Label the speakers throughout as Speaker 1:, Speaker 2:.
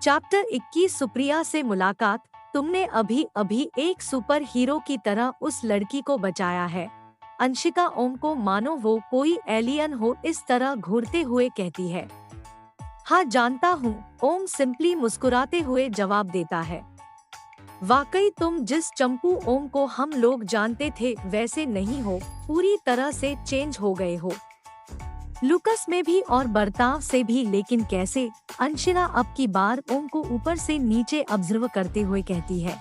Speaker 1: Chapter 21 Supriya से मुलाकात। तुमने अभी अभी एक सुपर हीरो की तरह उस लड़की को बचाया है। अंशिका ओम को मानो वो कोई एलियन हो इस तरह घूरते हुए कहती है। हाँ जानता हूँ, ओम सिंपली मुस्कुराते हुए जवाब देता है। वाकई तुम जिस चंपू ओम को हम लोग जानते थे वैसे नहीं हो, पूरी तरह से चेंज हो गए हो। लुकस में भी और बर्ताव से भी, लेकिन कैसे? अंशिका अब की बार ओम को ऊपर से नीचे ऑब्जर्व करते हुए कहती है।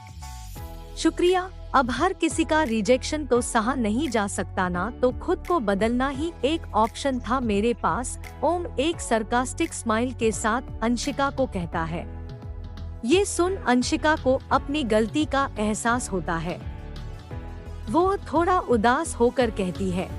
Speaker 1: शुक्रिया, अब हर किसी का रिजेक्शन तो सहा नहीं जा सकता ना, तो खुद को बदलना ही एक ऑप्शन था मेरे पास। ओम एक सरकास्टिक स्माइल के साथ अंशिका को कहता है। ये सुन अंशिका को अपनी गलती का एहसास होता है। वो थोड़ा उदास होकर कहती है,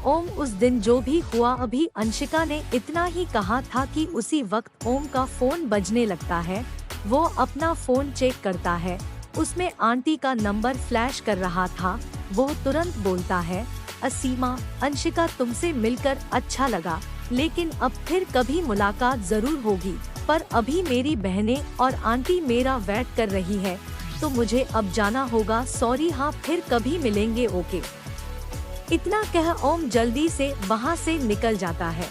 Speaker 1: ओम उस दिन जो भी हुआ, अभी अंशिका ने इतना ही कहा था कि उसी वक्त ओम का फोन बजने लगता है। वो अपना फोन चेक करता है, उसमें आंटी का नंबर फ्लैश कर रहा था। वो तुरंत बोलता है, असीमा, अंशिका तुमसे मिलकर अच्छा लगा, लेकिन अब फिर कभी मुलाकात जरूर होगी, पर अभी मेरी बहनें और आंटी मेरा वेट कर रही है, तो मुझे अब जाना होगा। सॉरी, हाँ फिर कभी मिलेंगे, ओके। इतना कह ओम जल्दी से वहाँ से निकल जाता है,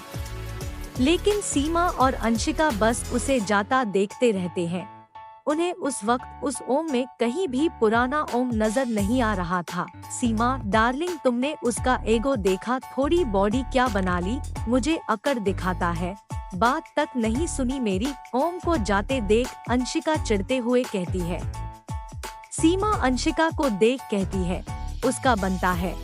Speaker 1: लेकिन सीमा और अंशिका बस उसे जाता देखते रहते हैं। उन्हें उस वक्त उस ओम में कहीं भी पुराना ओम नजर नहीं आ रहा था। सीमा, डार्लिंग, तुमने उसका ईगो देखा? थोड़ी बॉडी क्या बना ली, मुझे अकड़ दिखाता है, बात तक नहीं सुनी मेरी। ओम को जाते देख अंशिका चिढ़ते हुए कहती है। सीमा अंशिका को देख कहती है, उसका बनता है,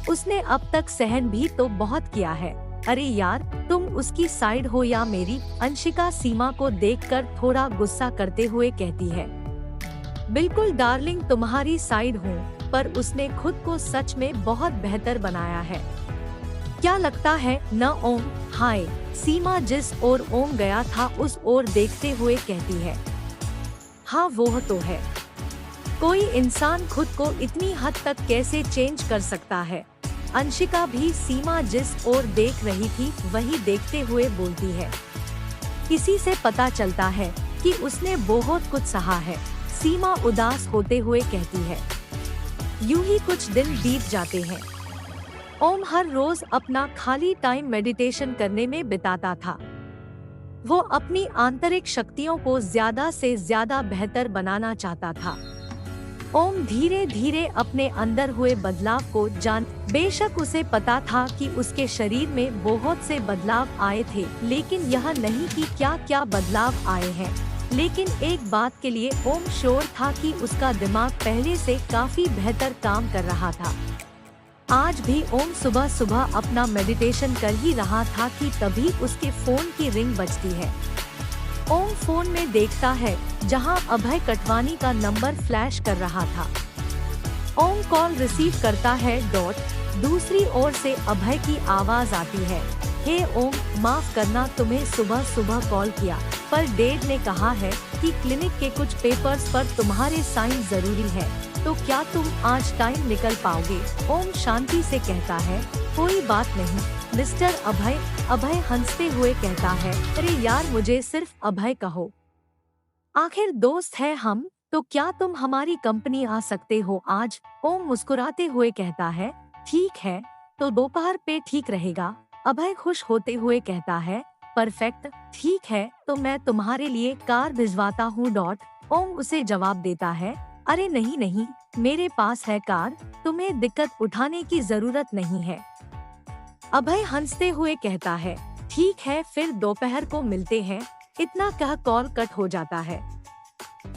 Speaker 1: उसने अब तक सहन भी तो बहुत किया है। अरे यार, तुम उसकी साइड हो या मेरी? अंशिका सीमा को देखकर थोड़ा गुस्सा करते हुए कहती है। बिल्कुल डार्लिंग, तुम्हारी साइड हूँ, पर उसने खुद को सच में बहुत बेहतर बनाया है। क्या लगता है न ओम? हाय। सीमा जिस ओर ओम गया था उस ओर देखते हुए कहती है। हाँ वो तो है, कोई इंसान खुद को इतनी हद तक कैसे चेंज कर सकता है। अंशिका भी सीमा जिस ओर देख रही थी वही देखते हुए बोलती है। किसी से पता चलता है कि उसने बहुत कुछ सहा है। सीमा उदास होते हुए कहती है। यूं ही कुछ दिन बीत जाते हैं। ओम हर रोज अपना खाली टाइम मेडिटेशन करने में बिताता था। वो अपनी आंतरिक शक्तियों को ज्यादा से ज्यादा बेहतर बनाना चाहता था। ओम धीरे धीरे अपने अंदर हुए बदलाव को बेशक उसे पता था कि उसके शरीर में बहुत से बदलाव आए थे, लेकिन यह नहीं कि क्या क्या बदलाव आए हैं। लेकिन एक बात के लिए ओम श्योर था कि उसका दिमाग पहले से काफी बेहतर काम कर रहा था। आज भी ओम सुबह सुबह अपना मेडिटेशन कर ही रहा था कि तभी उसके फोन की रिंग बजती है। ओम फोन में देखता है जहां अभय कटवानी का नंबर फ्लैश कर रहा था। ओम कॉल रिसीव करता है। दूसरी ओर से अभय की आवाज आती है। हे ओम, माफ करना तुम्हें सुबह सुबह कॉल किया, पर डैड ने कहा है कि क्लिनिक के कुछ पेपर्स पर तुम्हारे साइन जरूरी है, तो क्या तुम आज टाइम निकल पाओगे? ओम शांति से कहता है, कोई बात नहीं मिस्टर अभय। अभय हंसते हुए कहता है, अरे यार, मुझे सिर्फ अभय कहो, आखिर दोस्त है हम, तो क्या तुम हमारी कंपनी आ सकते हो आज? ओम मुस्कुराते हुए कहता है, ठीक है, तो दोपहर पे ठीक रहेगा। अभय खुश होते हुए कहता है, परफेक्ट, ठीक है, तो मैं तुम्हारे लिए कार भिजवाता हूँ। ओम उसे जवाब देता है, अरे नहीं नहीं, मेरे पास है कार, तुम्हें दिक्कत उठाने की जरूरत नहीं है। अभय हंसते हुए कहता है, ठीक है, फिर दोपहर को मिलते हैं। इतना कह कॉल कट हो जाता है।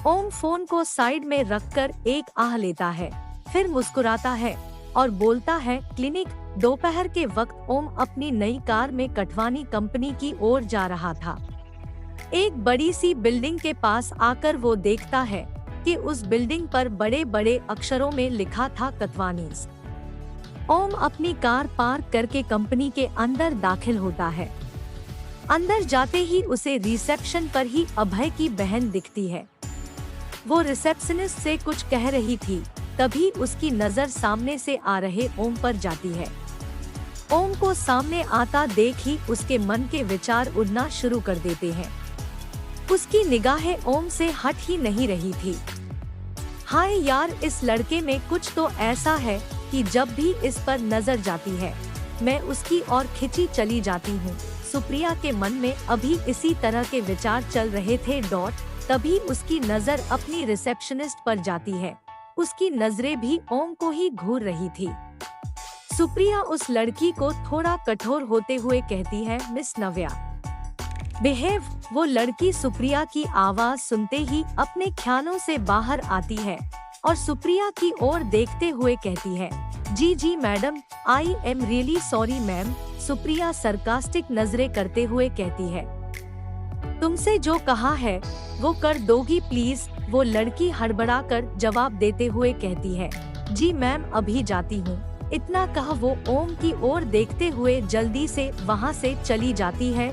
Speaker 1: ओम फोन को साइड में रखकर एक आह लेता है, फिर मुस्कुराता है और बोलता है, क्लिनिक। दोपहर के वक्त ओम अपनी नई कार में कटवानी कंपनी की ओर जा रहा था। एक बड़ी सी बिल्डिंग के पास आकर वो देखता है कि उस बिल्डिंग पर बड़े बड़े अक्षरों में लिखा था कटवानीज। ओम अपनी कार पार्क करके कंपनी के अंदर दाखिल होता है। अंदर जाते ही उसे रिसेप्शन पर ही अभय की बहन दिखती है। वो रिसेप्शनिस्ट से कुछ कह रही थी, तभी उसकी नजर सामने से आ रहे ओम पर जाती है। ओम को सामने आता देख ही उसके मन के विचार उड़ना शुरू कर देते हैं। उसकी निगाहें ओम से हट ही नहीं रही थी। हाय यार, इस लड़के में कुछ तो ऐसा है कि जब भी इस पर नजर जाती है मैं उसकी ओर खिंची चली जाती हूँ। सुप्रिया के मन में अभी इसी तरह के विचार चल रहे थे। तभी उसकी नजर अपनी रिसेप्शनिस्ट पर जाती है। उसकी नजरें भी ओम को ही घूर रही थी। सुप्रिया उस लड़की को थोड़ा कठोर होते हुए कहती है, मिस नव्या बिहेव। वो लड़की सुप्रिया की आवाज सुनते ही अपने ख्यालों से बाहर आती है और सुप्रिया की ओर देखते हुए कहती है, जी जी madam, I am really sorry ma'am. Supriya sarcastic नजरें करते हुए कहती है, तुमसे जो कहा है वो कर दोगी प्लीज। वो लड़की हड़बड़ाकर जवाब देते हुए कहती है, जी मैम अभी जाती हूँ। इतना कहा वो ओम की ओर देखते हुए जल्दी से वहाँ से चली जाती है।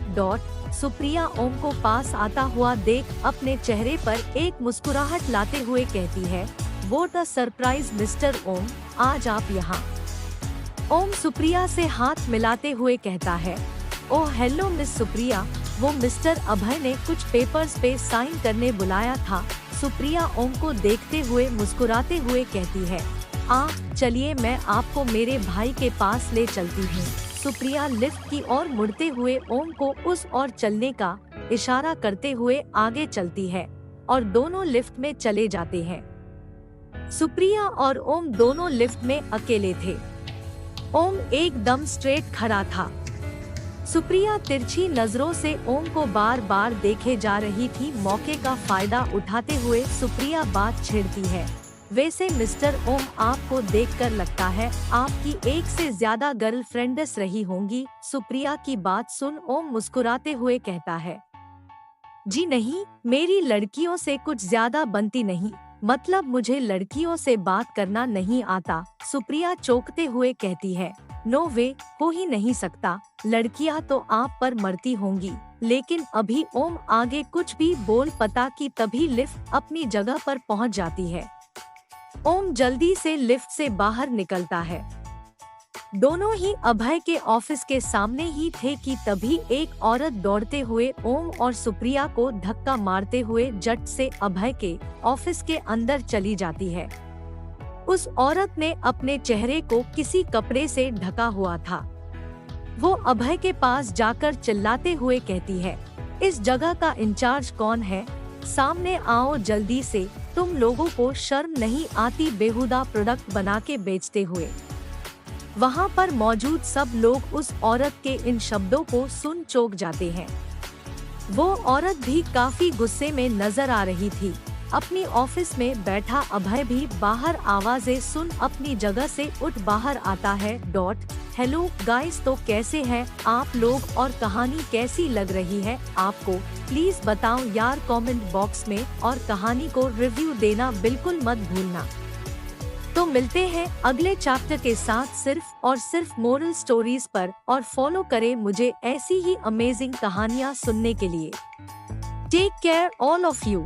Speaker 1: सुप्रिया ओम को पास आता हुआ देख अपने चेहरे पर एक मुस्कुराहट लाते हुए कहती है, व्हाट अ सरप्राइज मिस्टर ओम, आज आप यहाँ। ओम सुप्रिया से हाथ मिलाते हुए कहता है, ओह हेलो मिस सुप्रिया, वो मिस्टर अभय ने कुछ पेपर्स पे साइन करने बुलाया था। सुप्रिया ओम को देखते हुए मुस्कुराते हुए कहती है, चलिए मैं आपको मेरे भाई के पास ले चलती हूँ। सुप्रिया लिफ्ट की ओर मुड़ते हुए ओम को उस ओर चलने का इशारा करते हुए आगे चलती है और दोनों लिफ्ट में चले जाते हैं। सुप्रिया और ओम दोनों लिफ्ट में अकेले थे। ओम एकदम स्ट्रेट खड़ा था। सुप्रिया तिरछी नजरों से ओम को बार बार देखे जा रही थी। मौके का फायदा उठाते हुए सुप्रिया बात छेड़ती है, वैसे मिस्टर ओम, आपको देखकर लगता है आपकी एक से ज्यादा गर्लफ्रेंड्स रही होंगी। सुप्रिया की बात सुन ओम मुस्कुराते हुए कहता है, जी नहीं, मेरी लड़कियों से कुछ ज्यादा बनती नहीं, मतलब मुझे लड़कियों से बात करना नहीं आता। सुप्रिया चौंकते हुए कहती है, नो वे, हो ही नहीं सकता, लड़कियां तो आप पर मरती होंगी। लेकिन अभी ओम आगे कुछ भी बोल पता कि तभी लिफ्ट अपनी जगह पर पहुंच जाती है। ओम जल्दी से लिफ्ट से बाहर निकलता है। दोनों ही अभय के ऑफिस के सामने ही थे कि तभी एक औरत दौड़ते हुए ओम और सुप्रिया को धक्का मारते हुए झट से अभय के ऑफिस के अंदर चली जाती है। उस औरत ने अपने चेहरे को किसी कपड़े से ढका हुआ था। वो अभय के पास जाकर चिल्लाते हुए कहती है, इस जगह का इंचार्ज कौन है? सामने आओ जल्दी से, तुम लोगों को शर्म नहीं आती बेहुदा प्रोडक्ट बना के बेचते हुए। वहाँ पर मौजूद सब लोग उस औरत के इन शब्दों को सुन चौंक जाते हैं। वो औरत भी काफी गुस्से में नजर आ रही थी। अपनी ऑफिस में बैठा अभय भी बाहर आवाजें सुन अपनी जगह से उठ बाहर आता है। हेलो गाइस, तो कैसे हैं आप लोग और कहानी कैसी लग रही है आपको? प्लीज बताओ यार कमेंट बॉक्स में, और कहानी को रिव्यू देना बिल्कुल मत भूलना। तो मिलते हैं अगले चैप्टर के साथ सिर्फ और सिर्फ मोरल स्टोरीज पर, और फॉलो करें मुझे ऐसी ही अमेजिंग कहानियाँ सुनने के लिए। Take care all of you.